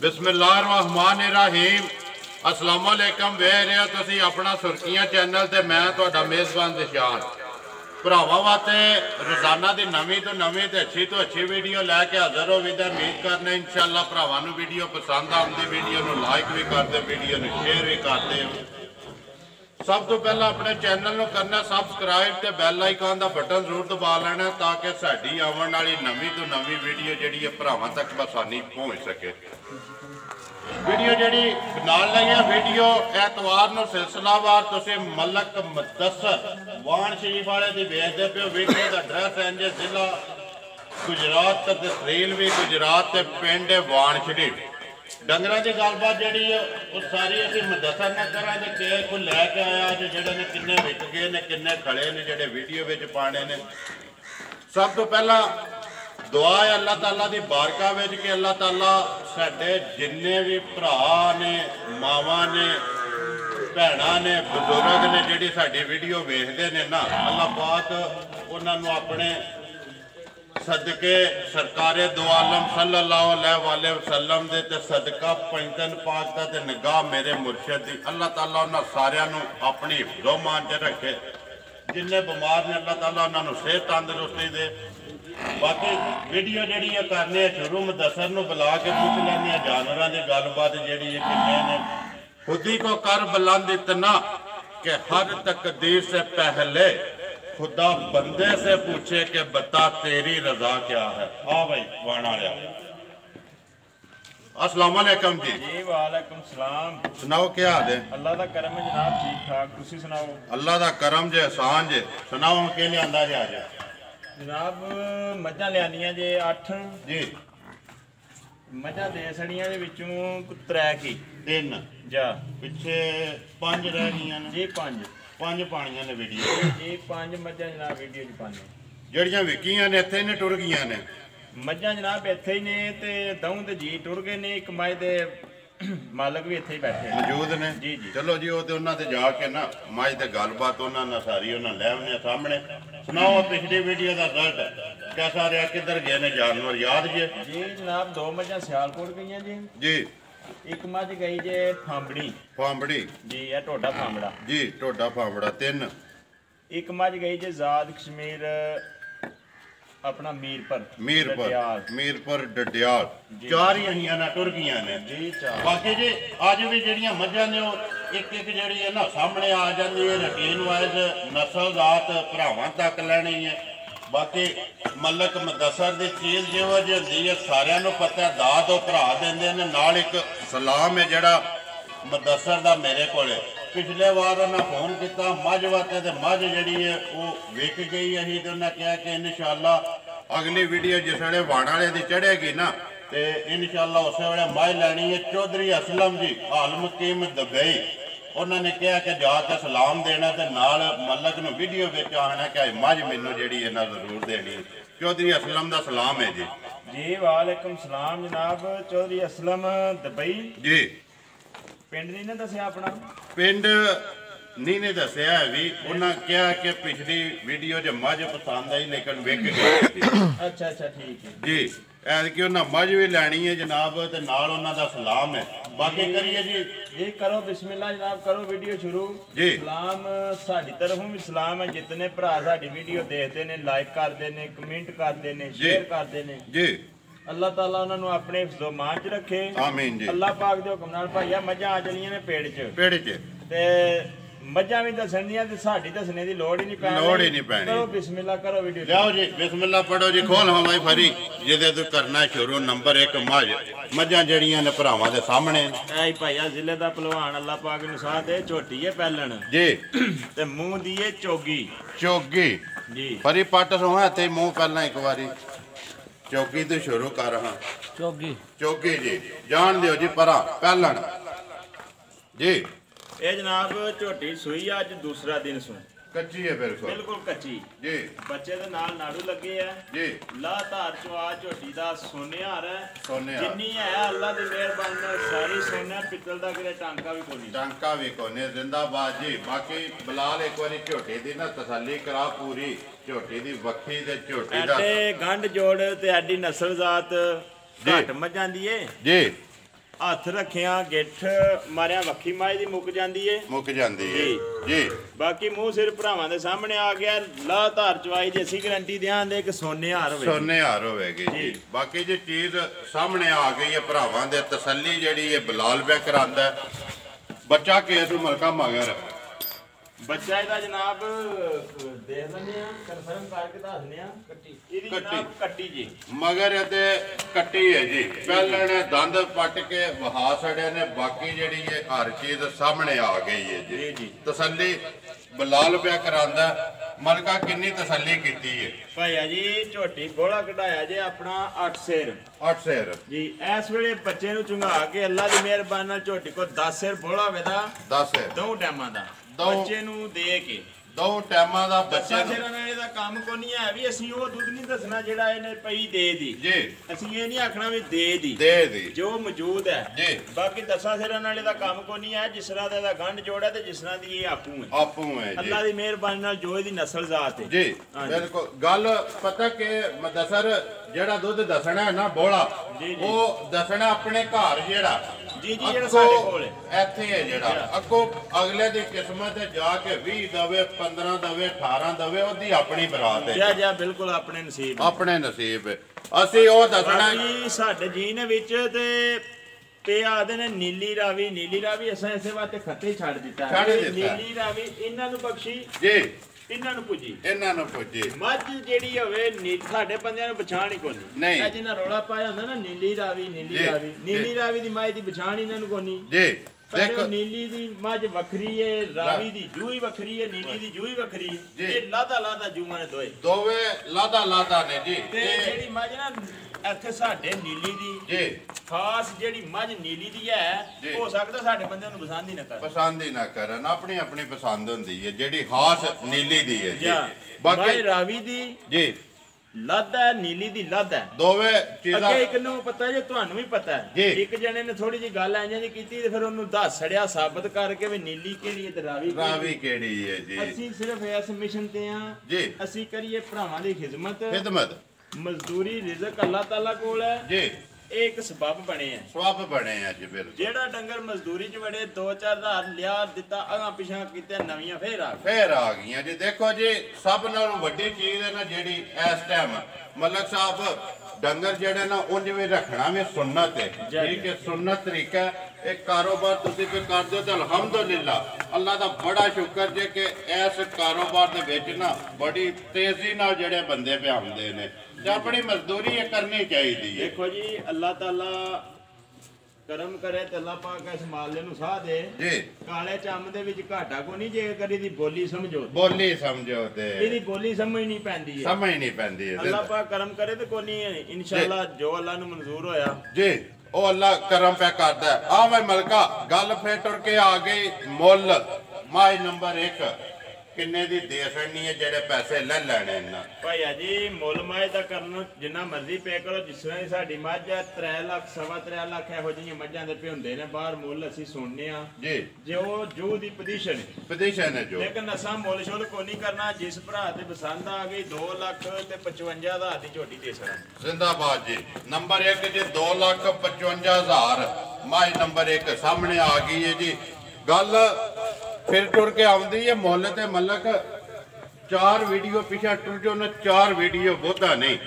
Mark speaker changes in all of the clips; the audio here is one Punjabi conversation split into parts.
Speaker 1: बिस्मिल्लाहिर्रहमानिर्रहीम अस्सलाम वालेकुम वे रहे हो तुसी अपना सुर्खियां चैनल ते मैं तुहाडा मेज़बान दिशान भरावां वास्ते रोजाना की नवीं तो नवीं ते अच्छी वीडियो लैके हाज़र हो विदा उम्मीद करने इंशाअल्लाह भरावां नूं वीडियो पसंद आउंदी वीडियो नूं लाइक भी करदे वीडियो नूं शेयर भी करदे हो। सब तो पहला अपने चैनल को करना सबसक्राइब तो बैल आइकन का बटन जरूर दबा लेना ताकि साड़ी आने वाली नवीं तो नवीं वीडियो जी भरावां तक आसानी पहुँच सके। वीडियो जी नाल लगी वीडियो एतवार को सिलसिलावार तुम मलक मुदस्सर वाण शरीफ वाले की वेचते पे हो। वीडियो का एड्रैस इंज जिला गुजरात तहसील भी गुजरात पिंड वाण शरीफ। डंगर की गलबात जी सारी अभी मुदस्सर न करा कि कोई लैके आया जो ने किन्ने विक गए ने किन्ने खड़े ने जोड़े वीडियो में पाने ने। सब तो पहला दुआ है अल्लाह ताला की बारका में कि अल्लाह ताला साडे जिन्ने भी भरा ने मावां ने भैणां ने बजुर्ग ने जिहड़ी साडी वीडियो वेखदे ने ना अल्लाह पाक उन्होंने अपने सदके सरकारे दो आलम सल्लल्लाहु अलैहि वसल्लम दे ते सदका पंजतन पाक दा ते निगाह मेरे मुर्शद दी अल्लाह ताला उन्हां सारियां नूं अपनी हिफ्ज़ो मान च रखे। जिन्ने बीमार ने अल्लाह ताला उन्हां सेहत तंदुरुस्ती दे। बाकी वीडियो जी करने शुरू मुदस्सर नूं बुला के पूछ लैंदे जानवरां दी गलबात जी किन्ने ने। खुदी को कर बुलंद इतना कि हर तकदीर से पहले खुदा बंदे से पूछे कि बता तेरी रजा क्या है। हाँ भाई वाणा लिया। अस्सलाम वालेकुम जी।
Speaker 2: जी वालेकुम सलाम।
Speaker 1: सुनाओ क्या हाल है?
Speaker 2: अल्लाह दा करम है जनाब ठीक ठाक तुसी सुनाओ?
Speaker 1: अल्लाह दा करम जे एहसान जे। सुनाओ के लियांदा जे आज?
Speaker 2: जनाब मझां लियानियां जे 8
Speaker 1: जी।
Speaker 2: मझां दे सड़ियां दे विचों 3 की
Speaker 1: 3
Speaker 2: जा
Speaker 1: पिछे 5 रह गईयां ने
Speaker 2: जी 5
Speaker 1: पाणियां ने वीडियो
Speaker 2: जी 5 मझां जनाब वीडियो च पाने
Speaker 1: जड़ियां विकियां ने इत्थे ने टुर गईयां ने।
Speaker 2: मझां जनाब इत्थे ही ने ते दऊं ते जी टुर गए ने। एक मझ दे मालक भी इत्थे ही बैठे
Speaker 1: मौजूद ने।
Speaker 2: जी जी
Speaker 1: चलो जी वो तो उन्हां ते जाके ना मझ ते गलबात उन्हां नाल सारी उन्हां लैवने सामने। सुनाओ पिछली वीडियो का रिजल्ट कैसा रहा? किधर गए ने जानवर याद जे?
Speaker 2: जी जनाब 2 मझां सियालकोट गईयां जी।
Speaker 1: जी।
Speaker 2: एक मझ गई जे फांबड़ी जी है टोडा फांबड़ा
Speaker 1: जी टोडा फांबड़ा 3।
Speaker 2: एक मझ गई जे जाद कश्मीर अपना
Speaker 1: मीरपुर डडियाल 4 ही अहियां ना टुर गईयां ने
Speaker 2: जी 4।
Speaker 1: बाकी जी अज भी जड़ियां मझां ने एक जड़ी है ना सामने आ जाती है रूटीन वाइज नस्ल जात भरावां तक लैनी है। बाकी मलक मुदस्सर की चीज़ जो जी होंगी है सारियां नूं पता है दाद वो भरा देंदे ने। नाल एक सलाम है जड़ा मुदस्सर दा मेरे कोले पिछले वार उन्हें फोन किया मझ वास्ते तो मझ जी है वो विक गई अही तो उन्हें कहा कि इंशाअल्लाह अगली वीडियो जिस वे वाण वाले की चढ़ेगी ना तो इंशाअल्लाह उस वे मझ लैनी है। चौधरी असलम जी आलमकीम दुबई उन्होंने कहा कि जाके सलाम देना तो नाल मलक नूं वीडियो विच आना कि मझ मैनू जी ना जरूर देनी। चौधरी असलम का सलाम है जी।
Speaker 2: जी वालेकुम सलाम जनाब। चौधरी असलम दुबई
Speaker 1: जी।
Speaker 2: पिंड नहीं ने दसिया अपना?
Speaker 1: पिंड नहीं ने दसिया है भी उन्हें कहा कि पिछली वीडियो च मझ पसंद आई लेकिन विक गई।
Speaker 2: अच्छा ठीक है जी।
Speaker 1: ऐतकी उन्हें मझ भी लैनी है जनाब ते नाल उन्हां दा सलाम है। बाकी करिए जी
Speaker 2: करो बिस्मिल्लाह जनाब करो वीडियो शुरू जी। सलाम साडी तरफों भी सलाम है जितने भरा साडी वीडियो देखते ने लाइक करते ने कमेंट करते ने शेयर करते ने जी। अल्लाह ताला उन्होंने अपने हिफ्ज़ो मान च रखे आमीन जी। अल्लाह पाक दे हुक्म नाल भाईया मझां आ चलियां ने पेड़ च ते मझां भी दसनियां ते साडी दसने दी लोड़ ही नहीं पैनी। करो बिस्मिल्लाह करो वीडियो
Speaker 1: जाओ जी बिस्मिल्लाह पढ़ो जी। खोल हवाई फरी जिदे तू करना शुरू नंबर 1 मझां जड़ियां ने भरावां दे सामने
Speaker 2: ऐ भाईया जिले दा पहलवान अल्लाह पाक नूं साथ दे झोटी है पैलन
Speaker 1: जी
Speaker 2: ते मुंह दी है चोगी
Speaker 1: जी। फरी पट सोहा ते मुंह पहला एक बारी चौकी तो शुरू कर। हाँ चौकी जी जान दियो जी परा पहलन जी।
Speaker 2: ये जनाब झोटी सुई अज दूसरा दिन सु
Speaker 1: कच्ची है
Speaker 2: बिल्कुल कच्ची जी। बच्चे दे नाल नाड़ू लगे है जी। ला धार चो आ झोटी दा सोनेहार है जिन्नी है अल्लाह दी मेहरबानी सारी सोना पित्तल दा किते टांका भी कोनी
Speaker 1: जिंदाबाद जी। बाकी बिलाल एक बारी झोटी दी ना तसल्ली करा पूरी झोटी दी वक्खी ते झोटी दा
Speaker 2: गंढ जोड़ ते एडी नस्ल जात घट मझां दी है जी। ਹੱਥ ਰੱਖਿਆ ਗਿੱਠ ਮਾਰਿਆ ਵੱਖੀ ਮਾਈ ਦੀ ਮੁੱਕ ਜਾਂਦੀ ਏ ਜੀ। ਬਾਕੀ ਮੂੰਹ ਸਿਰ ਭਰਾਵਾਂ ਦੇ ਸਾਹਮਣੇ ਆ ਗਿਆ। ਲਾ ਧਾਰ ਚਵਾਈ ਦੀ ਅਸੀਂ ਗਰੰਟੀ ਦਿਆਂਗੇ ਕਿ ਸੋਨੇ ਹਾਰ
Speaker 1: ਹੋਵੇਗੀ ਜੀ। ਬਾਕੀ ਜੇ ਚੀਜ਼ ਸਾਹਮਣੇ ਆ ਗਈ ਹੈ ਭਰਾਵਾਂ ਦੇ ਤਸੱਲੀ ਜਿਹੜੀ ਹੈ ਬਲਾਲ ਬੈ ਕਰਾਂਦਾ। ਬੱਚਾ ਕੇਸ ਨੂੰ ਮਲਕਾ ਮਗਰ
Speaker 2: ਬੱਚਾ ਇਹਦਾ ਜਨਾਬ ਦੇਖ ਲੈਂਦੇ ਆ ਕਨਫਰਮ ਕਰਕੇ ਦੱਸਦੇ ਆ ਇਹਦੀ ਜਨਾਬ ਕੱਟੀ ਜੀ
Speaker 1: ਮਗਰ ਤੇ ਕੱਟੀ ਹੈ ਜੀ। ਪਹਿਲਾਂ ਨੇ ਦੰਦ ਪੱਟ ਕੇ ਵਹਾ ਛੜਿਆ ਨੇ। ਬਾਕੀ ਜਿਹੜੀ ਇਹ ਹਰ ਚੀਜ਼ ਸਾਹਮਣੇ ਆ ਗਈ ਹੈ ਜੀ। ਤਸੱਲੀ ਬਲਾਲ ਪਿਆ ਕਰਾਂਦਾ। ਮਲਕਾ ਕਿੰਨੀ ਤਸੱਲੀ ਕੀਤੀ ਹੈ
Speaker 2: ਭਾਈਆ ਜੀ। ਝੋਟੀ ਬੋਲਾ ਕਢਾਇਆ ਜੇ ਆਪਣਾ 8 ਸੇਰ ਜੀ। ਇਸ ਵੇਲੇ ਬੱਚੇ ਨੂੰ ਚੁੰਗਾ ਕੇ ਅੱਲਾ ਦੀ ਮਿਹਰਬਾਨੀ ਨਾਲ ਝੋਟੀ ਕੋ 10 ਸੇਰ ਬੋਲਾ ਵੇਦਾ
Speaker 1: 10
Speaker 2: ਦੋ ਟਾਈਮਾਂ ਦਾ ਬੱਚੇ ਨੂੰ ਦੇ ਕੇ
Speaker 1: 2 ਟਾਈਮਾਂ ਦਾ ਬੱਚਾ
Speaker 2: ਸਿਰਾਂ ਨਾਲ ਇਹਦਾ ਕੰਮ ਕੋ ਨਹੀਂ ਹੈ ਵੀ ਅਸੀਂ ਉਹ ਦੁੱਧ ਨਹੀਂ ਦੱਸਣਾ ਜਿਹੜਾ ਇਹਨੇ ਪਈ ਦੇ ਦੀ
Speaker 1: ਜੀ।
Speaker 2: ਅਸੀਂ ਇਹ ਨਹੀਂ ਆਖਣਾ ਵੀ ਦੇ ਦੀ ਜੋ ਮੌਜੂਦ ਹੈ
Speaker 1: ਜੀ।
Speaker 2: ਬਾਕੀ ਦਸਾਂ ਸਿਰਾਂ ਨਾਲ ਇਹਦਾ ਕੰਮ ਕੋ ਨਹੀਂ ਹੈ। ਜਿਸ ਤਰ੍ਹਾਂ ਦਾ ਇਹਦਾ ਗੰਢ ਜੋੜਾ ਤੇ ਜਿਸ ਤਰ੍ਹਾਂ ਦੀ ਇਹ ਆਪੂ ਹੈ
Speaker 1: ਜੀ।
Speaker 2: ਅੱਲਾ ਦੀ ਮਿਹਰਬਾਨੀ ਨਾਲ ਜੋ ਇਹਦੀ ਨਸਲ ਜ਼ਾਤ ਹੈ
Speaker 1: ਜੀ। ਬਿਲਕੁਲ ਗੱਲ ਪਤਾ ਕਿ ਮਦਸਰ ਜਿਹੜਾ ਦੁੱਧ ਦੱਸਣਾ ਹੈ ਨਾ ਬੋਲਾ ਉਹ ਦੱਸਣਾ ਆਪਣੇ ਘਰ ਜਿਹੜਾ
Speaker 2: ਜਿਹੜਾ ਸਾਡੇ ਕੋਲ
Speaker 1: ਇੱਥੇ ਹੈ ਜਿਹੜਾ ਅੱਗੋਂ ਅਗਲੇ ਦੀ ਕਿਸਮਤ ਹੈ ਜਾ ਕੇ 20 ਦਵੇ 15 ਦਵੇ 18 ਦਵੇ ਉਹਦੀ ਆਪਣੀ ਬਰਾਤ ਹੈ
Speaker 2: ਜੀ। ਬਿਲਕੁਲ ਆਪਣੇ
Speaker 1: ਨਸੀਬ ਅਸੀਂ ਉਹ ਦੱਸਣਾ
Speaker 2: ਸਾਡੇ ਜੀਨ ਵਿੱਚ ਤੇ ਆਦੇ ਨੇ ਨੀਲੀ ਰਾਵੀ ਅਸਾਂ ਇਸੇ ਵਾਸਤੇ ਖੱਤੇ ਛੱਡ ਦਿੱਤਾ ਨੀਲੀ ਰਾਵੀ ਇਹਨਾਂ ਨੂੰ ਬਖਸ਼ੀ ਜੀ। ਇਹਨਾਂ ਨੂੰ ਪੁੱਜੀ ਮੱਝ ਜਿਹੜੀ ਹੋਵੇ ਸਾਡੇ ਬੰਦਿਆਂ ਨੂੰ ਪਛਾਣ ਹੀ ਕੋਈ ਨਹੀਂ। ਜਿਹਨਾਂ ਰੌਲਾ ਪਾਇਆ ਹੁੰਦਾ ਨਾ ਨੀਲੀ ਰਾਵੀ ਦੀ ਮੱਝ ਦੀ ਪਛਾਣ ਇਹਨਾਂ ਨੂੰ ਕੋਈ ਨਹੀਂ ਜੀ। ਦੇਖੋ ਨੀਲੀ ਦੀ ਮੱਝ ਵੱਖਰੀ ਏ ਰਾਵੀ ਦੀ ਜੂਹੀ ਵੱਖਰੀ ਏ ਨੀਲੀ ਦੀ ਜੂਹੀ ਵੱਖਰੀ ਏ। ਇਹ ਲਾਦਾ ਜੂਆਂ ਨੇ
Speaker 1: ਦੋਵੇਂ ਲਾਦਾ ਨੇ ਜੀ।
Speaker 2: ਤੇ ਜਿਹੜੀ ਮੱਝ ਨਾ ਇੱਥੇ ਸਾਡੇ ਨੀਲੀ ਦੀ ਜੀ ਖਾਸ ਜਿਹੜੀ ਮੱਝ ਨੀਲੀ ਦੀ ਹੈ ਹੋ ਸਕਦਾ ਸਾਡੇ ਬੰਦਿਆਂ ਨੂੰ ਪਸੰਦ ਹੀ ਨਾ ਕਰਨ ਆਪਣੀ ਪਸੰਦ ਹੁੰਦੀ ਹੈ ਜਿਹੜੀ ਖਾਸ ਨੀਲੀ ਦੀ ਹੈ ਜੀ। ਬਾਕੀ ਰਾਵੀ ਦੀ ਜੀ ਲੱਦ ਹੈ ਨੀਲੀ ਦੀ ਲੱਦ ਹੈ ਦੋਵੇਂ ਚੀਜ਼ਾਂ ਅੱਗੇ ਇੱਕ ਨੂੰ ਪਤਾ ਜੇ ਤੁਹਾਨੂੰ ਵੀ ਪਤਾ ਹੈ। ਇੱਕ ਜਣੇ ਨੇ ਥੋੜੀ ਜੀ ਗੱਲ ਐਂ ਜੀ ਕੀਤੀ ਤੇ ਫਿਰ ਉਹਨੂੰ ਦੱਸ ਛੜਿਆ ਸਾਬਤ ਕਰਕੇ ਵੀ ਨੀਲੀ ਕਿਹੜੀ ਹੈ ਤੇ ਰਾਵੀ ਕਿਹੜੀ ਹੈ ਜੀ। ਅਸੀਂ ਸਿਰਫ ਇਸ ਮਿਸ਼ਨ ਤੇ ਆ ਜੀ। ਅਸੀਂ ਕਰੀਏ ਭਰਾਵਾਂ ਦੀ ਖਿਦਮਤ ਮਜ਼ਦੂਰੀ ਰਿਜ਼ਕ ਅੱਲਾਹ ਤਾਲਾ ਕੋਲ ਹੈ ਜੀ। ਇਹ ਇੱਕ ਸਬਬ ਬਣੇ ਆ ਜੀ। ਬਿਲਕੁਲ ਜਿਹੜਾ ਡੰਗਰ ਮਜ਼ਦੂਰੀ ਚ ਵੜੇ 2-4 ਹਜ਼ਾਰ ਲਿਆ ਦਿੱਤਾ ਅਗਾਂ ਪਿਛਾਂ ਕੀਤੇ ਨਵੀਆਂ ਫੇਰ ਆ ਗਈਆਂ
Speaker 1: ਜੀ। ਦੇਖੋ ਜੀ ਸਭ ਨਾਲੋਂ ਵੱਡੀ ਚੀਜ਼ ਹੈ ਨਾ ਜਿਹੜੀ ਇਸ ਟਾਈਮ ਮਲਕ ਸਾਹਿਬ ਡੰਗਰ ਜਿਹੜੇ ਨਾ ਉਂਝ ਵੀ ਰੱਖਣਾ ਵੀ ਸੁਨਨਤ ਹੈ। ਠੀਕ ਹੈ ਸੁਨਨਤ ਤਰੀਕਾ ਇੱਕ ਕਾਰੋਬਾਰ ਤੁਸੀਂ ਕੋਈ ਕਰਦੇ ਹੋ ਤਾਂ ਅਲਹਮਦੁਲਿਲਾ ਅੱਲਾਹ ਦਾ ਬੜਾ ਸ਼ੁਕਰ ਜੇ ਕਿ ਇਸ ਕਾਰੋਬਾਰ ਦੇ ਵਿੱਚ ਨਾ ਬੜੀ ਤੇਜ਼ੀ ਨਾਲ ਜਿਹੜੇ ਬੰਦੇ ਪਿਆ ਹੁੰਦੇ ਨੇ ਤੇ ਆਪਣੀ ਮਜ਼ਦੂਰੀ ਇਹ ਕਰਨੀ ਚਾਹੀਦੀ ਹੈ।
Speaker 2: ਦੇਖੋ ਜੀ ਅੱਲਾਹ ਤਾਲਾ ਕਰਮ ਕਰੇ ਤੇ ਅੱਲਾਹ ਪਾਕ ਇਸ ਮਾਲੇ ਨੂੰ ਸਾਹ ਦੇ ਜੀ। ਕਾਲੇ ਚੰਮ ਦੇ ਵਿੱਚ ਘਾਟਾ ਕੋ ਨਹੀਂ ਜੇ ਕਰੀ ਦੀ ਬੋਲੀ ਸਮਝੋ ਤੇ ਇਹਦੀ ਬੋਲੀ ਸਮਝ ਨਹੀਂ ਪੈਂਦੀ ਅੱਲਾਹ ਪਾਕ ਕਰਮ ਕਰੇ ਤੇ ਕੋਈ ਨਹੀਂ ਇਨਸ਼ਾਅੱਲਾ ਜੋ ਅੱਲਾਹ ਨੂੰ ਮਨਜ਼ੂਰ ਹੋਇਆ ਜੀ
Speaker 1: ਉਹ ਅੱਲਾਹ ਕਰਮ ਪੈ ਕਰਦਾ। ਆ ਮੈਂ ਮਲਕਾ ਗੱਲ ਫੇਰ ਟੁਰ ਕੇ ਆ ਗਈ ਮੁੱਲ ਮਾਈ ਨੰਬਰ 1 ਕਿੰਨੇ ਦੀ ਦੇ ਸਕਣੀ ਹੈ ਜਿਹੜੇ ਪੈਸੇ ਲੈ ਲੈਣੇ ਇਹਨਾਂ
Speaker 2: ਭਾਈਆ ਜੀ ਮੁੱਲ ਮਾਏ ਦਾ ਕਰਨ ਜਿੰਨਾ ਮਰਜ਼ੀ ਪੇ ਕਰੋ। ਜਿਸ ਤਰ੍ਹਾਂ ਸਾਡੀ ਮੱਝ ਹੈ 3 ਲੱਖ 3.25 ਲੱਖ ਇਹੋ ਜਿਹੀਆਂ ਮੱਝਾਂ ਦੇ ਪਿਉਂਦੇ ਨੇ ਬਾਹਰ ਮੁੱਲ ਅਸੀਂ ਸੁਣਨੇ ਆ ਜੀ। ਜੋ ਜੂ ਦੀ ਪੋਜੀਸ਼ਨ ਹੈ ਜੋ ਲੇਕਿਨ ਅਸਾਂ ਮੁੱਲ ਸ਼ੁੱਲ ਕੋਈ ਨਹੀਂ ਕਰਨਾ। ਜਿਸ ਭਰਾ ਤੇ ਪਸੰਦ ਆ ਗਈ 2 ਲੱਖ ਤੇ 55 ਹਜ਼ਾਰ ਦੀ ਝੋਟੀ ਦੇ ਸਕਣਾ
Speaker 1: ਜ਼ਿੰਦਾਬਾਦ ਜੀ। ਨੰਬਰ 1 ਜੀ 2,55,000 ਮਾਈ ਨੰਬਰ 1 ਸਾਹਮਣੇ ਆ ਗਈ ਹੈ ਜੀ। ਗੱਲ ਫਿਰ ਟੁਰ ਕੇ ਆਉਂਦੀ ਹੈ ਮੁੱਲ ਤੇ ਮਲਕ 4 ਵੀਡੀਓ ਪਿਛਾ ਟੁਰ ਜੋ ਨਾ 4 ਵੀਡੀਓ ਬਹੁਤਾ ਨਹੀਂ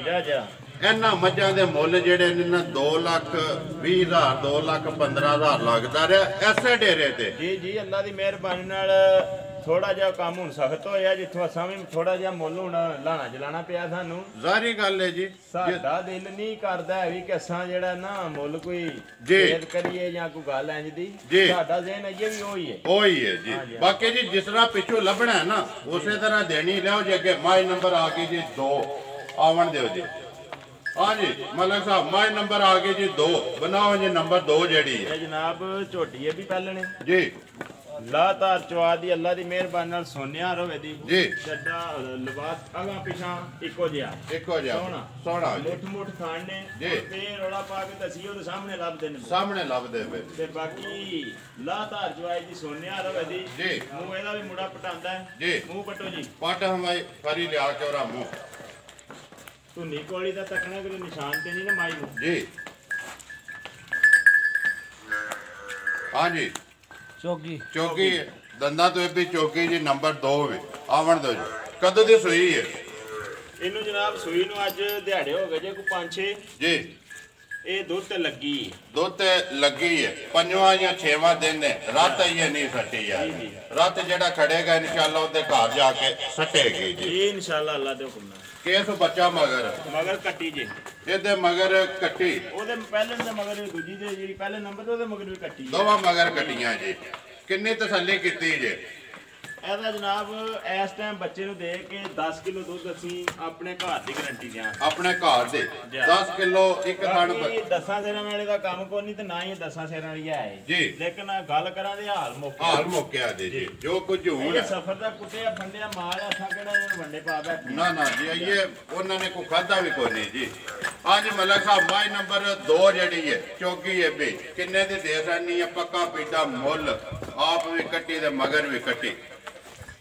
Speaker 1: ਇਹਨਾਂ ਮੱਝਾਂ ਦੇ ਮੁੱਲ ਜਿਹੜੇ ਨੇ ਨਾ 2,20,000 2,15,000 ਲੱਗਦਾ ਰਿਹਾ ਐਸੇ ਡੇਰੇ ਤੇ
Speaker 2: ਜੀ ਅੱਲਾ ਦੀ ਮਿਹਰਬਾਨੀ ਨਾਲ ਥੋੜਾ ਜਿਹਾ ਕੰਮ ਹੁਣ ਸਖਤ ਹੋਇਆ ਜਿੱਥੋਂ ਅਸਾਂ ਵੀ ਥੋੜਾ ਜਿਹਾ ਮੁੱਲ ਹੁਣ ਲਾਣਾ ਜਲਾਣਾ ਪਿਆ ਸਾਨੂੰ
Speaker 1: ਜ਼ਾਹਰੀ ਗੱਲ ਹੈ ਜੀ।
Speaker 2: ਸਾਡਾ ਦਿਲ ਨਹੀਂ ਕਰਦਾ ਹੈ ਵੀ ਕਿ ਅਸਾਂ ਜਿਹੜਾ ਨਾ ਮੁੱਲ ਕੋਈ ਖੇਦ ਕਰੀਏ ਜਾਂ ਕੋਈ ਗੱਲ ਇੰਜ ਦੀ ਸਾਡਾ ਜ਼ਿਹਨ ਅਜੇ ਵੀ ਉਹੀ ਹੈ
Speaker 1: ਜੀ। ਬਾਕੀ ਜੀ ਜਿਸ ਤਰ੍ਹਾਂ ਪਿੱਛੋਂ ਲੱਭਣਾ ਨਾ ਉਸੇ ਤਰ੍ਹਾਂ ਦੇਣੀ ਲਿਓ ਜੀ। ਅੱਗੇ ਮਾਈ ਨੰਬਰ ਆ ਗਈ ਜੀ 2 ਆਵਣ ਦਿਓ ਜੀ। हाँ जी मलक साहब माए नंबर आ गए जी 2 बनाओ जी नंबर 2 जेडी है
Speaker 2: जनाब झोटी है भी पहले
Speaker 1: जी
Speaker 2: लातार चवा दी अल्लाह दी मेहरबानी नाल सोनिया रवे दी
Speaker 1: जी
Speaker 2: जड्डा लिबास अगा पिछा इको जिहा
Speaker 1: सोना
Speaker 2: मुठ खान ने जी ते रोड़ा पा के दसियो ते सामने लब दे ते बाकी लातार चवाई दी सोनिया रवे दी जी मुंह एदा भी मुड़ा पटांदा है जी मुंह पटो जी
Speaker 1: पट हमारी फरी लिया के ओरा मुंह
Speaker 2: ਧੁੰਨੀ ਕੋਲੀ ਦਾ ਤੱਕਣਾ ਕੋਈ ਨਿਸ਼ਾਨ ਤੇ ਨਹੀਂ ਨਾ ਮਾਈ ਨੂੰ
Speaker 1: ਜੀ हाँ जी
Speaker 3: चौकी
Speaker 1: चौकी दंदा तो भी चौकी जी नंबर 2 भी आवन दो जी कदों दी सूई है
Speaker 2: ਇਹਨੂੰ ਜਨਾਬ ਸੂਈ ਨੂੰ ਅੱਜ ਦਿਹਾੜੇ ਹੋ ਗਏ ਜੇ ਕੋਈ 5-6
Speaker 1: जी
Speaker 2: ਇਹ ਦੁੱਧ ਤੇ ਲੱਗੀ
Speaker 1: ਦੁੱਧ ਤੇ ਲੱਗੀ ਹੈ ਪੰਜਵਾਂ ਜਾਂ ਛੇਵਾਂ ਦਿਨ ਨੇ ਰਾਤ ਇਹ ਨਹੀਂ ਸੱਟੀ ਯਾਰ ਰਾਤ ਜਿਹੜਾ ਖੜੇਗਾ ਇਨਸ਼ਾਅੱਲਾ ਉਹਦੇ ਘਰ ਜਾ ਕੇ ਸੱਟੇਗੀ ਜੀ
Speaker 2: ਇਹ ਇਨਸ਼ਾਅੱਲਾ ਅੱਲਾ ਦੇ ਹੁਕਮ ਨਾਲ
Speaker 1: ਕੇਸ ਬੱਚਾ
Speaker 2: ਮਗਰ ਕੱਟੀ ਜੇ
Speaker 1: ਇਹਦੇ ਮਗਰ ਕੱਟੀ
Speaker 2: ਉਹਦੇ ਪਹਿਲੇ ਦੇ ਮਗਰ ਦੂਜੀ ਦੇ ਜਿਹੜੀ ਪਹਿਲੇ ਨੰਬਰ ਤੇ ਉਹਦੇ ਮਗਰ ਵੀ ਕੱਟੀ
Speaker 1: ਦੋਵਾਂ ਮਗਰ ਕੱਟੀਆਂ ਜੀ ਕਿੰਨੀ ਤਸੱਲੀ ਕੀਤੀ ਜੇ
Speaker 2: ਇਹਦਾ ਜਨਾਬ ਇਸ ਟਾਈਮ ਬੱਚੇ ਨੂੰ ਦੇ ਕੇ 10 ਕਿਲੋ ਦੁੱਧ ਅਸੀਂ ਆਪਣੇ ਘਰ ਦੀ ਗਾਰੰਟੀ ਦਿਆਂ
Speaker 1: ਆਪਣੇ ਘਰ ਦੇ 10 ਕਿਲੋ ਇੱਕ ਥਣ
Speaker 2: ਦਸਾਂ ਸੇਰਾਂ ਵਾਲੇ ਦਾ ਕੰਮ ਕੋਈ ਨਹੀਂ ਤੇ ਨਾ ਹੀ ਦਸਾਂ ਸੇਰਾਂ ਵਾਲੀ ਹੈ
Speaker 1: ਜੀ
Speaker 2: ਲੇਕਿਨ ਗੱਲ ਕਰਾਂ ਦੇ ਹਾਲ
Speaker 1: ਮੌਕਿਆ ਦੇ ਜੀ ਜੋ ਕੁਝ ਹੋਣਾ
Speaker 2: ਸਫਰ ਦਾ ਕੁੱਟਿਆ ਫੰਡਿਆ ਮਾਲ ਅੱਖਾਂ ਕਿਹੜਾ ਇਹਨਾਂ ਵੰਡੇ ਪਾ ਬੈਠੇ
Speaker 1: ਨਾ ਨਾ ਜੀ ਇਹ ਉਹਨਾਂ ਨੇ ਕੋਈ ਖਾਦਾ ਵੀ ਕੋਈ ਨਹੀਂ ਜੀ ਹਾਂਜੀ ਮਲਕ ਸਾਹਿਬ ਮਾਈ ਨੰਬਰ 2 ਜਿਹੜੀ ਹੈ ਚੌਕੀ ਹੈ ਵੀ ਕਿੰਨੇ ਦੀ ਦੇ ਸਕਣੀ ਹੈ ਪੱਕਾ ਪੀਟਾ ਮੁੱਲ ਆਪ ਵੀ ਕੱਟੀ ਤੇ ਮਗਰ ਵੀ ਕੱਟੀ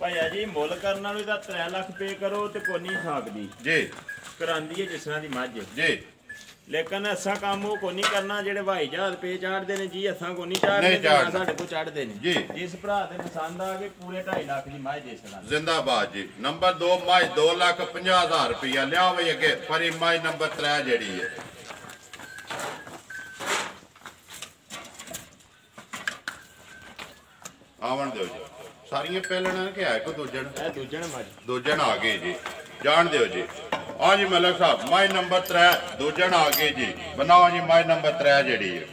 Speaker 2: ਭਾਈਆ ਜੀ ਮੁੱਲ ਕਰਨ ਨਾਲ ਇਹਦਾ 3 ਲੱਖ ਪੇ ਕਰੋ ਤੇ ਕੋਈ ਨਹੀਂ ਸਕਦੀ
Speaker 1: ਜੀ
Speaker 2: ਕਰਾਂਦੀ ਹੈ ਜਿਸ ਤਰ੍ਹਾਂ ਦੀ ਮੱਝ
Speaker 1: ਜੀ
Speaker 2: ਲੇਕਿਨ ਅਸਾਂ ਕੰਮ ਉਹ ਕੋਈ ਨਹੀਂ ਕਰਨਾ ਜਿਹੜੇ ਭਾਈ ਜਹਾਜ਼ ਪੇ ਚਾੜਦੇ ਨੇ ਜੀ ਅਸਾਂ ਕੋਈ ਨਹੀਂ ਚਾੜਦੇ ਸਾਡੇ ਕੋਲ ਚੜਦੇ ਨੇ
Speaker 1: ਜੀ
Speaker 2: ਜਿਸ ਭਰਾ ਤੇ ਪਸੰਦ ਆ ਕੇ ਪੂਰੇ 2.5 ਲੱਖ ਦੀ ਮੱਝ ਦੇ ਸਕਦਾ
Speaker 1: ਜ਼ਿੰਦਾਬਾਦ ਜੀ ਨੰਬਰ 2 ਮੱਝ 2,50,000 ਰੁਪਇਆ ਲਿਆ ਵਈ ਅੱਗੇ ਫਰੀ ਮੱਝ ਨੰਬਰ 3 ਜਿਹੜੀ ਹੈ ਆਵਣ ਦਿਓ ਜੀ ਸਾਰੀਆਂ ਪਹਿਲਣਾ ਕਿ ਹੈ ਕੋ ਦੂਜਣ
Speaker 2: ਇਹ ਦੂਜਣ ਮੱਝ
Speaker 1: ਦੂਜਣ ਆ ਗਏ ਜੀ ਜਾਣ ਦਿਓ ਜੀ ਹਾਂ ਜੀ ਮਲਕ ਸਾਹਿਬ ਮਾਈ ਨੰਬਰ 3 ਦੂਜਣ ਆ ਗਏ ਜੀ ਬਣਾਓ ਜੀ ਮਾਈ ਨੰਬਰ 3 ਜਿਹੜੀ ਹੈ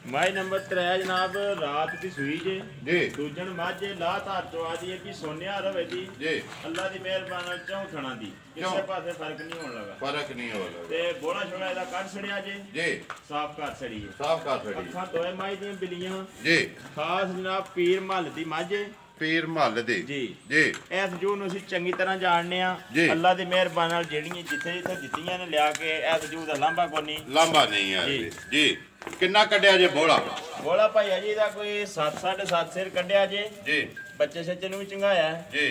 Speaker 2: ਮਾਈ ਨੰਬਰ 3 ਜਨਾਬ ਰਾਤ ਦੀ ਸੂਈ ਜੇ
Speaker 1: ਜੀ
Speaker 2: ਦੂਜਣ ਮੱਝ ਲਾ ਧਾਰ ਚੋ ਆ ਦੀ ਹੈ ਕਿ ਸੋਨਿਆ ਰਵੇ ਦੀ
Speaker 1: ਜੀ
Speaker 2: ਅੱਲਾ ਦੀ ਮਿਹਰਬਾਨੀ ਨਾਲ ਚੌਥਣਾ ਦੀ ਕਿਸੇ ਪਾਸੇ ਫਰਕ ਨਹੀਂ ਹੋਣ ਲੱਗਾ
Speaker 1: ਫਰਕ ਨਹੀਂ ਹੋ ਲੱਗਾ
Speaker 2: ਤੇ ਬੋਲਾ ਛੋੜਾ ਇਹਦਾ ਕੱਢ ਛੜਿਆ ਜੇ
Speaker 1: ਜੀ
Speaker 2: ਸਾਫ਼ ਕਰ ਛੜੀ ਹੈ
Speaker 1: ਸਾਫ਼ ਕਰ ਛੜੀ
Speaker 2: ਅੱਖਾਂ ਦੋਏ ਮਾਈ ਦੀਆਂ ਬਿਲੀਆਂ
Speaker 1: ਜੀ
Speaker 2: ਖਾਸ ਜਨਾਬ ਪੀਰ ਮਹੱਲ ਦੀ ਮੱਝ
Speaker 1: ਪੀਰ ਮਹੱਲ ਦੀ
Speaker 2: ਜੀ
Speaker 1: ਜੀ
Speaker 2: ਇਸ ਜੂ ਨੂੰ ਅਸੀਂ ਚੰਗੀ ਤਰ੍ਹਾਂ ਜਾਣਦੇ ਆ ਅੱਲਾ ਦੀ ਮਿਹਰਬਾਨੀ ਨਾਲ ਜਿਹੜੀਆਂ ਜਿੱਥੇ ਜਿੱਥੇ ਦਿੱਤੀਆਂ ਨੇ ਲਿਆ ਕੇ ਇਸ ਜੂ ਦਾ ਲਾਂਭਾ ਕੋਈ ਨਹੀਂ
Speaker 1: ਲਾਂਭਾ ਨਹੀਂ ਹੈ ਜੀ ਕਿੰਨਾ ਕੱਢਿਆ ਜੇ ਬੋਲਾ
Speaker 2: ਬੋਲਾ ਭਾਈ ਜੀ ਦਾ ਕੋਈ 7.5 ਸਿਰ ਕੱਢਿਆ ਜੇ
Speaker 1: ਜੀ
Speaker 2: ਬੱਚੇ ਸੱਚੇ ਨੂੰ ਵੀ ਚੰਗਾਇਆ
Speaker 1: ਜੀ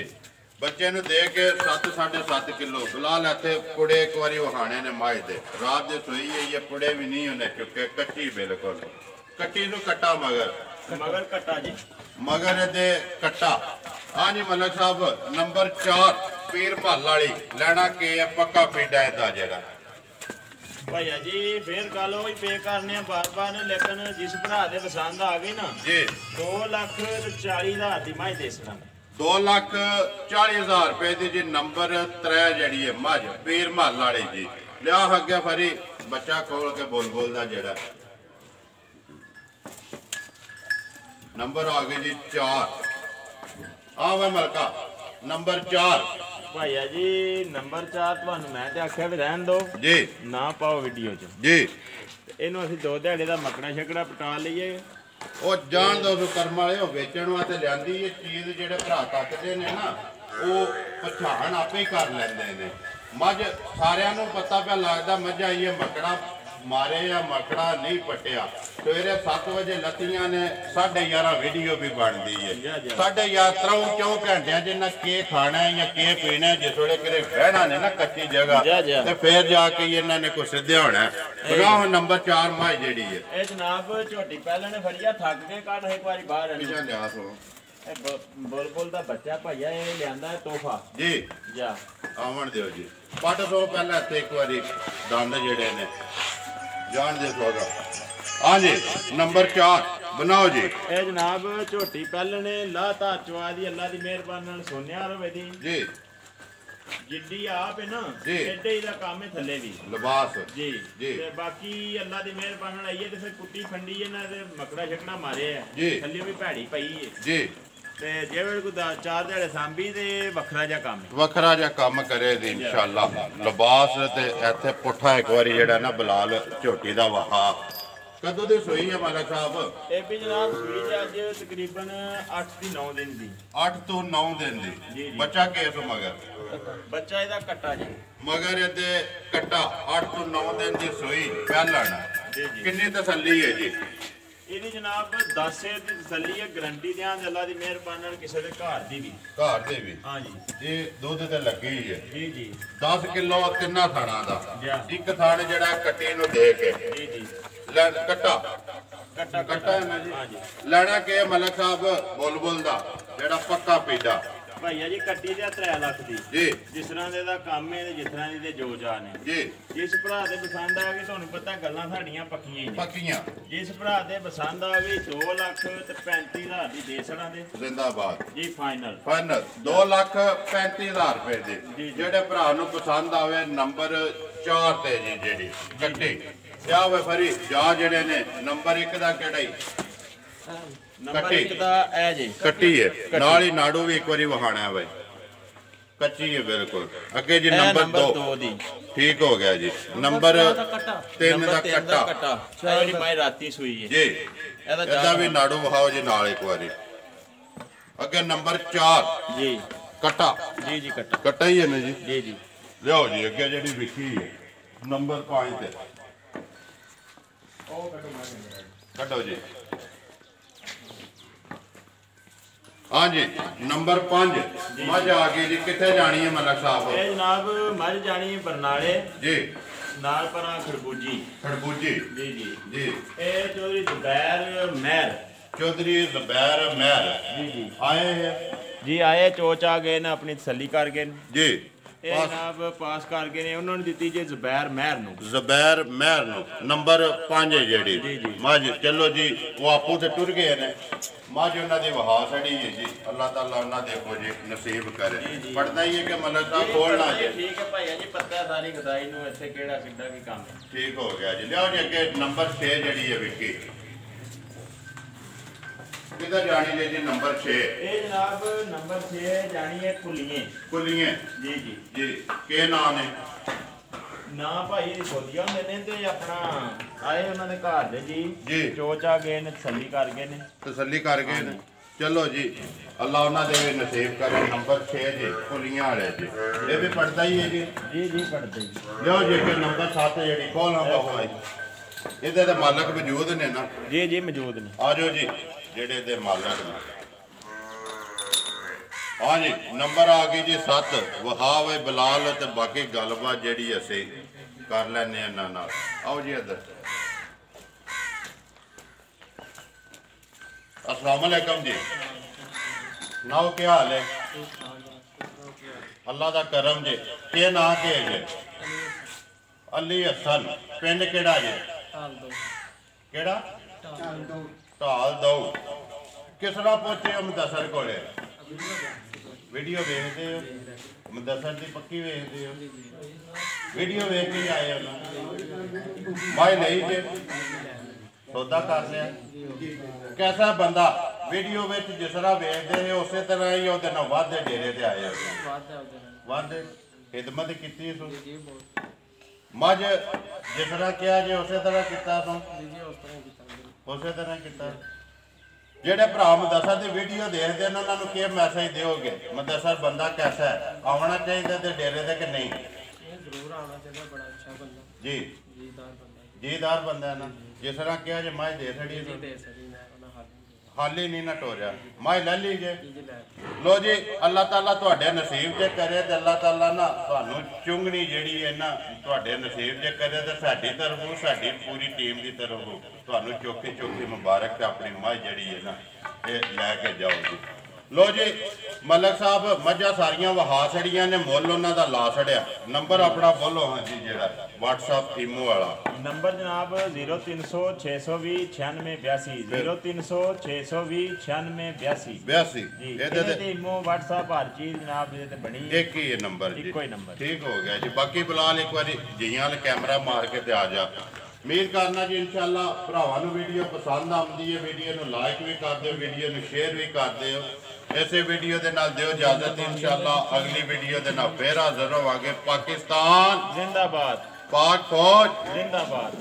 Speaker 1: ਬੱਚੇ ਨੂੰ ਦੇ ਕੇ 7.5 ਕਿਲੋ ਬਲਾਲ ਇੱਥੇ ਪੁੜੇ ਇੱਕ ਵਾਰੀ ਵਹਾਣੇ ਨੇ ਮਾਝ ਦੇ ਰਾਤ ਦੇ ਸੋਈ ਹੈ ਇਹ ਪੁੜੇ ਵੀ ਨਹੀਂ ਉਹਨੇ ਚੁੱਕੇ ਕੱਟੀ ਬਿਲਕੁਲ ਕੱਟੀ ਨੂੰ ਕੱਟਾ ਮਗਰ
Speaker 2: ਕੱਟਾ ਜੀ
Speaker 1: ਮਗਰ ਦੇ ਕੱਟਾ ਹਾਂ ਜੀ ਮਲਕ ਸਾਹਿਬ ਨੰਬਰ 4 ਪੀਰ ਮਹੱਲ ਵਾਲੀ ਲੈਣਾ ਕੇ ਪੱਕਾ ਪਿੰਡਾ ਇਹਦਾ ਜਿਹੜਾ
Speaker 2: ਭਾਈਆ ਜੀ ਫੇਰ ਗੱਲ ਹੋਈ ਪੇ ਕਰਨੇ ਆ ਬਾਰ-ਬਾਰ ਲੇਕਿਨ ਜਿਸ ਭਰਾ ਦੇ ਪਸੰਦ ਆ ਗਈ ਨਾ
Speaker 1: ਜੀ
Speaker 2: 2,40,000 ਦੀ ਮੈਂ ਦੇ ਸਕਾਂ
Speaker 1: 2,40,000 ਰੁਪਏ ਦੀ ਜੀ ਨੰਬਰ 3 ਜਿਹੜੀ ਹੈ ਮੱਝ ਪੀਰ ਮਹੱਲ ਵਾਲੀ ਜੀ ਲਿਆ ਅੱਗੇ ਫਰੀ ਬੱਚਾ ਖੋਲ ਕੇ ਬੋਲ ਦਾ ਜਿਹੜਾ ਨੰਬਰ ਆ ਗਏ ਜੀ 4 ਆ ਵੇ ਮਲਕਾ ਨੰਬਰ 4
Speaker 2: ਭਾਈਆ ਜੀ ਨੰਬਰ 4 ਤੁਹਾਨੂੰ ਮੈਂ ਤੇ ਆਖਿਆ ਵੀ ਰਹਿਣ ਦੋ
Speaker 1: ਜੀ
Speaker 2: ਨਾ ਪਾਓ ਵੀਡੀਓ 'ਚ
Speaker 1: ਜੀ
Speaker 2: ਇਹਨੂੰ ਅਸੀਂ 2 ਦਿਹਾੜੇ ਦਾ ਮੱਕੜਾ ਛਕੜਾ ਪਟਾ ਲਈਏ
Speaker 1: ਉਹ ਜਾਣ ਦੋ ਕਰਮ ਵਾਲੇ ਉਹ ਵੇਚਣ ਵਾਸਤੇ ਲਿਆਂਦੀ ਇਹ ਚੀਜ਼ ਜਿਹੜੇ ਭਰਾ ਕੱਟਦੇ ਨੇ ਨਾ ਉਹ ਪਛਾਣ ਆਪੇ ਹੀ ਕਰ ਲੈਂਦੇ ਨੇ ਮੱਝ ਸਾਰਿਆਂ ਨੂੰ ਪਤਾ ਪਿਆ ਲੱਗਦਾ ਮੱਝ ਆਈ ਹੈ ਮੱਕੜਾ ਮਾਰੇ ਜਾਂ ਮੱਕੜਾ ਨਹੀਂ ਪਟਿਆ ਸਵੇਰੇ 7 ਵਜੇ ਲੱਤੀਆਂ ਨੇ 11:30 ਵੀਡੀਓ ਵੀ ਬਣਦੀ ਹੈ 11:30 ਕਿਉਂ ਘੰਟਿਆਂ ਜਿੰਨਾ ਕੀ ਖਾਣਾ ਜਾਂ ਕੀ ਪੀਣਾ ਜਿਸ ਵੇਲੇ ਕਿਤੇ ਬਹਿਣਾ ਨੇ ਨਾ ਕੱਚੀ ਜਗ੍ਹਾ ਤੇ ਫੇਰ ਜਾ ਕੇ ਇਹਨਾਂ ਨੇ ਕੁਛ ਸਿੱਧਿਆ ਹੋਣਾ ਬਗਾਹ ਨੰਬਰ 4 ਮਾਈ ਜਿਹੜੀ ਹੈ
Speaker 2: ਇਹ ਜਨਾਬ ਝੋਟੀ ਪਹਿਲਾਂ ਨੇ ਫੜੀਆ ਥੱਕ ਕੇ ਕੱਢ ਇੱਕ ਵਾਰੀ ਬਾਹਰ
Speaker 1: ਪਿਛਾ ਲਿਆ ਸੋ
Speaker 2: ਇਹ ਬੁਲਬੁਲ ਦਾ ਬੱਚਾ ਭਾਈਆ ਇਹ ਲਿਆਂਦਾ ਤੋਹਫਾ
Speaker 1: ਜੀ
Speaker 2: ਜਾ
Speaker 1: ਆਵਣ ਦਿਓ ਜੀ ਪੱਟ ਤੋਂ ਪਹਿਲਾਂ ਇੱਥੇ ਇੱਕ ਵਾਰੀ ਦੰਦ ਜਿਹੜੇ ਨੇ ਜਾਣ ਦੇ ਸੋਗਾ ਹਾਂਜੀ ਨੰਬਰ 4 ਬਣਾਓ ਜੀ
Speaker 2: ਇਹ ਜਨਾਬ ਝੋਟੀ ਪਹਿਲਾਂ ਨੇ ਲਾ ਧਾਰ ਚਵਾ ਦੀ ਅੱਲਾ ਦੀ ਮਿਹਰਬਾਨੀ ਨਾਲ ਸੋਨਿਆ ਰਵੇ ਦੀ
Speaker 1: ਜੀ
Speaker 2: ਜਿੱਡੀ ਆਪ ਹੈ ਨਾ ਐਡੇ ਹੀ ਦਾ ਕੰਮ ਹੈ ਥੱਲੇ ਵੀ
Speaker 1: ਲਿਬਾਸ
Speaker 2: ਜੀ ਤੇ ਬਾਕੀ ਅੱਲਾ ਦੀ ਮਿਹਰਬਾਨੀ ਨਾਲ ਆਈਏ ਤੇ ਫਿਰ ਕੁੱਟੀ ਫੰਡੀ ਇਹਨਾਂ ਦੇ ਮਕੜਾ ਛਕਣਾ ਮਾਰੇ ਆ ਥੱਲੇ ਵੀ ਭੈੜੀ ਪਈ ਹੈ
Speaker 1: ਜੀ
Speaker 2: ਤੇ ਜੇ ਵੇਲੇ ਕੋਈ 4 ਦਿਹਾੜੇ ਸਾਂਭੀ ਤੇ ਵੱਖਰਾ ਜਿਹਾ ਕੰਮ ਹੈ
Speaker 1: ਵੱਖਰਾ ਜਿਹਾ ਕੰਮ ਕਰੇ ਦੀ ਇਨਸ਼ਾਅੱਲਾ ਲਿਬਾਸ ਤੇ ਇੱਥੇ ਪੁੱਠਾ ਇੱਕ ਵਾਰੀ ਜਿਹੜਾ ਨਾ ਬਲਾਲ ਝੋਟੀ ਦਾ ਵਹਾ ਕਦੋਂ ਦੀ ਸੋਈ ਹੈ ਮਾਲਕ ਸਾਹਿਬ
Speaker 2: ਇਹ ਵੀ ਜਨਾਬ ਸੂਈ ਤੇ ਅੱਜ ਤਕਰੀਬਨ 8 ਦੀ 9 ਦਿਨ ਦੀ
Speaker 1: 8 ਤੋਂ 9 ਦਿਨ ਦੀ ਬੱਚਾ ਕੇਸ ਮਗਰ
Speaker 2: ਬੱਚਾ ਇਹਦਾ ਕੱਟਾ ਜੀ
Speaker 1: ਮਗਰ ਇਹਦੇ ਕੱਟਾ 8 ਤੋਂ 9 ਦਿਨ ਦੀ ਸੋਈ ਪਹਿਲਣ ਕਿੰਨੀ ਤਸੱਲੀ ਹੈ ਜੀ
Speaker 2: ਇਹਦੀ ਜਨਾਬ 10 ਦੀ ਤਸੱਲੀ ਹੈ ਗਰੰਟੀ ਦਿਆਂ ਅੱਲਾ ਦੀ ਮਿਹਰਬਾਨੀ ਨਾਲ ਕਿਸੇ ਦੇ ਘਰ ਦੀ ਵੀ ਹਾਂਜੀ
Speaker 1: ਇਹ ਦੁੱਧ ਤੇ ਲੱਗੀ ਹੈ
Speaker 2: ਜੀ
Speaker 1: 10 ਕਿਲੋ ਤਿੰਨਾਂ ਥਾਣਾ ਦਾ ਇੱਕ ਥਾਣ ਜਿਹੜਾ ਕੱਟੀ ਨੂੰ ਦੇ ਕੇ
Speaker 2: ਜੀ
Speaker 1: ਲੈ ਕੱਟਾ ਕੱਟਾ ਹੈ ਨਾ ਜੀ। ਲੈਣਾ ਕਿ ਮਲਕ ਸਾਹਿਬ ਬੁਲਬੁਲ ਦਾ ਜਿਹੜਾ ਪੱਕਾ ਪੀੜਾ
Speaker 2: ਭਾਈਆ ਜੀ ਕੱਟੀ ਦੇ 3 ਲੱਖ ਦੀ
Speaker 1: ਜੀ।
Speaker 2: ਜਿਸ ਤਰ੍ਹਾਂ ਦੇ ਦਾ ਕੰਮ ਹੈ ਤੇ ਜਿਸ ਤਰ੍ਹਾਂ ਦੀ ਦੇ ਜੋ ਜਾ ਨੇ
Speaker 1: ਜੀ।
Speaker 2: ਜਿਸ ਭਰਾ ਦੇ ਪਸੰਦ ਆ ਗਈ ਤੁਹਾਨੂੰ ਪਤਾ ਗੱਲਾਂ ਸਾਡੀਆਂ ਪੱਕੀਆਂ ਹੀ ਨੇ
Speaker 1: ਪੱਕੀਆਂ।
Speaker 2: ਜਿਸ ਭਰਾ ਦੇ ਪਸੰਦ ਆ ਗਈ 2 ਲੱਖ ਤੇ 35,000 ਦੀ ਦੇ ਸੜਾਂ ਦੇ
Speaker 1: ਜ਼ਿੰਦਾਬਾਦ
Speaker 2: ਜੀ। ਫਾਈਨਲ
Speaker 1: 2,35,000 ਰੁਪਏ
Speaker 2: ਜੀ,
Speaker 1: ਦੀ
Speaker 2: ਜੀ।
Speaker 1: ਜਿਹੜੇ ਭਰਾ ਨੂੰ ਪਸੰਦ ਆਵੇ ਨੰਬਰ 4 ਤੇ ਜੀ ਜਿਹੜੀ ਕੱਟੀ ਸਿਆ ਵੇ ਫਰੀ ਜਾ ਜਿਹੜੇ ਨੇ ਨੰਬਰ 1 ਦਾ ਕਿਹੜਾ ਹੀ
Speaker 2: ਨੰਬਰ 1 ਦਾ ਇਹ ਜੀ
Speaker 1: ਕੱਟੀ ਹੈ ਨਾਲ ਹੀ ਨਾੜੂ ਵੀ ਇੱਕ ਵਾਰੀ ਵਹਾਣਾ ਹੈ ਬਾਈ ਕੱਚੀ ਹੈ ਬਿਲਕੁਲ। ਅੱਗੇ ਜੀ ਨੰਬਰ 2
Speaker 2: ਦੀ
Speaker 1: ਠੀਕ ਹੋ ਗਿਆ ਜੀ। ਨੰਬਰ 3 ਦਾ ਕੱਟਾ
Speaker 2: ਸਾਰੀ ਮੈਂ ਰਾਤੀ ਸੂਈ ਹੈ
Speaker 1: ਜੀ। ਇਹਦਾ ਵੀ ਨਾੜੂ ਵਹਾਓ ਜੀ ਨਾਲ ਇੱਕ ਵਾਰੀ। ਅੱਗੇ ਨੰਬਰ 4
Speaker 2: ਜੀ
Speaker 1: ਕੱਟਾ
Speaker 2: ਜੀ ਜੀ ਕੱਟਾ
Speaker 1: ਕੱਟਾ ਹੀ ਹੈ ਨਾ ਜੀ।
Speaker 2: ਜੀ ਜੀ
Speaker 1: ਲਿਆਓ ਜੀ ਅੱਗੇ ਜਿਹੜੀ ਵਿਖੀ ਹੈ ਨੰਬਰ 5 ਤੇ ਕੱਢੋ ਜੀ। हाँ जी नंबर 5 मझ आ गई जी। किथे जानी है मलक साहब?
Speaker 2: ये जनाब मझ जानी है बरनाले
Speaker 1: जी।
Speaker 2: नाल परा खरबूजी
Speaker 1: खरबूजी
Speaker 2: जी जी
Speaker 1: जी।
Speaker 2: ए चौधरी जुबैर महर
Speaker 1: चौधरी जुबैर महर
Speaker 2: जी जी
Speaker 1: आए हैं
Speaker 2: जी। आए चोच आ गए ना अपनी तसल्ली कर गए
Speaker 1: जी।
Speaker 2: ਇਹ ਜਨਾਬ ਪਾਸ ਕਰ ਗਏ ਨੇ ਉਹਨਾਂ ਨੇ ਦਿੱਤੀ ਜੇ ਜ਼ੁਬੈਰ ਮਹਿਰ ਨੂੰ।
Speaker 1: ਜ਼ੁਬੈਰ ਮਹਿਰ ਨੂੰ ਨੰਬਰ 5 ਹੈ ਜਿਹੜੀ ਮੱਝ। ਚਲੋ ਜੀ ਉਹ ਆਪੂ ਤੇ ਟੁਰ ਗਏ ਨੇ। ਮੱਝ ਉਹਨਾਂ ਦੀ ਵਹਾ ਸੜੀ ਹੈ ਜੀ। ਅੱਲਾਹ ਤਾਲਾ ਉਹਨਾਂ ਦੇ ਕੋ ਜੀ ਨਸੀਬ ਕਰੇ। ਪੜਦਾ ਹੀ ਹੈ ਕਿ ਮਲਕ ਸਾਹਿਬ ਖੋਲਣਾ ਜੀ।
Speaker 2: ਠੀਕ ਹੈ ਭਾਈਆ ਜੀ ਪੱਤਾ ਸਾਰੀ ਗਦਾਈ ਨੂੰ ਇੱਥੇ ਕਿਹੜਾ ਸਿੱਧਾ ਕੀ ਕੰਮ ਹੈ।
Speaker 1: ਠੀਕ ਹੋ ਗਿਆ ਜੀ। ਲਿਆਓ ਜੀ ਅੱਗੇ ਨੰਬਰ 6 ਜਿਹੜੀ ਹੈ ਵਿੱਕੀ किधर जानी है जी? नंबर 6
Speaker 2: ये जनाब नंबर 6 जानी है कुलिए।
Speaker 1: कुलिए
Speaker 2: जी जी
Speaker 1: जी। के नाम है?
Speaker 2: ना भाई बोलिया होंगे ने ते अपना आए उन्होंने घर दे जी
Speaker 1: जी।
Speaker 2: चोच आ गए ने तसल्ली कर गए ने।
Speaker 1: तसल्ली कर गए ने। चलो जी अल्लाह उन्होंने भी नसीब करे। नंबर 6 जी कुलियां वाले जी। ये भी पढ़ता ही है जी।
Speaker 2: जी जी पढ़ते जी।
Speaker 1: लो जी कि नंबर 7 जी कौन होगा भाई? ਇਹਦੇ ਦੇ ਮਾਲਕ ਮੌਜੂਦ ਨੇ ਨਾ?
Speaker 2: ਜੀ ਜੀ ਮੌਜੂਦ ਨੇ।
Speaker 1: ਆ ਜਾਓ ਜੀ ਜਿਹੜੇ ਦੇ ਮਾਲਕ ਨੇ। ਹਾਂ ਜੀ ਨੰਬਰ ਆ ਗਈ ਜੀ 7 ਵਹਾਵੇ ਬਲਾਲ ਤੇ ਬਾਕੀ ਗੱਲਬਾਤ ਜਿਹੜੀ ਅਸੀਂ ਕਰ ਲੈਣੇ ਇਹਨਾਂ ਨਾਲ। ਆਓ ਜੀ ਇੱਧਰ। अस्सलाम वालेकुम जी। नाओ क्या हाल है? अल्लाह का करम जी। के ना के जे? अली हसन। पिंड केड़ा जे? केड़ा? ढाल दो। किस तरह पहुंचे हो मुदस्सर कोले? वीडियो देखते हो? मुदस्सर की पक्की देखते हो? वीडियो देख के आए हो? भाई नहीं जे सौदा कर लिया? कैसा बंदा वीडियो में जिस तरह वेचते हैं उस तरह ही उहदे नाल वादे डेरे ते आए हो? वादे खिदमत की मझ जिस तरह किया जे उस तरह किया उस तरह किया। जेडे भरा मुदस्सर की वीडियो देखते हैं उन्होंने क्या मैसेज दोगे? मुदस्सर बंदा कैसा है? आना चाहिए तो डेरे से कि नहीं?
Speaker 3: जरूर आना चाहिए। बड़ा अच्छा बंदा
Speaker 1: जी जीदार बंदा है ना। जिस तरह किया जे मझ दे छड़ी हाली नहीं ना टोरिया मझ ले लीजिए। लो जी अल्लाह ताला तुहाडे नसीब जे करे ते अल्लाह ताला ना तुहानू चुंगनी जिहड़ी है ना तुहाडे नसीब जे करे ते साडी तरफों साडी पूरी टीम दी तरफों तुहानू चौकी चौकी मुबारक ते अपनी मझ जिहड़ी है ना ये लैके जाओ जी। लो जी मलक साहब मझां सारियां वहा छड़ियां ने मुल उन्हां दा ला छड़िया। नंबर अपना बोलो। हाँ जी जेड़ा WhatsApp ईमो वाला
Speaker 2: नंबर जनाब 0300 620 9682 0300 620 9682
Speaker 1: जी।
Speaker 2: ਇਹਦੇ ਈਮੋ WhatsApp हर चीज जनाब ਇਹਦੇ ਬਣੀ
Speaker 1: एक ही है नंबर जी।
Speaker 2: ਇੱਕੋ ਹੀ ਨੰਬਰ।
Speaker 1: ठीक हो गया जी। बाकी बिलाल एक बार जियां कैमरा मार के ते आ जा। उम्मीद करना जी इंशाअल्लाह भरावां नूं वीडियो पसंद आती है। वीडियो नूं लाइक भी कर दो वीडियो नूं शेयर भी कर दो। इसे वीडियो के नाल दिओ इजाजत। इंशाअल्लाह अगली वीडियो के नाल फिर हाजिर होवांगे। पाकिस्तान
Speaker 2: जिंदाबाद।
Speaker 1: पाक फौज
Speaker 2: जिंदाबाद।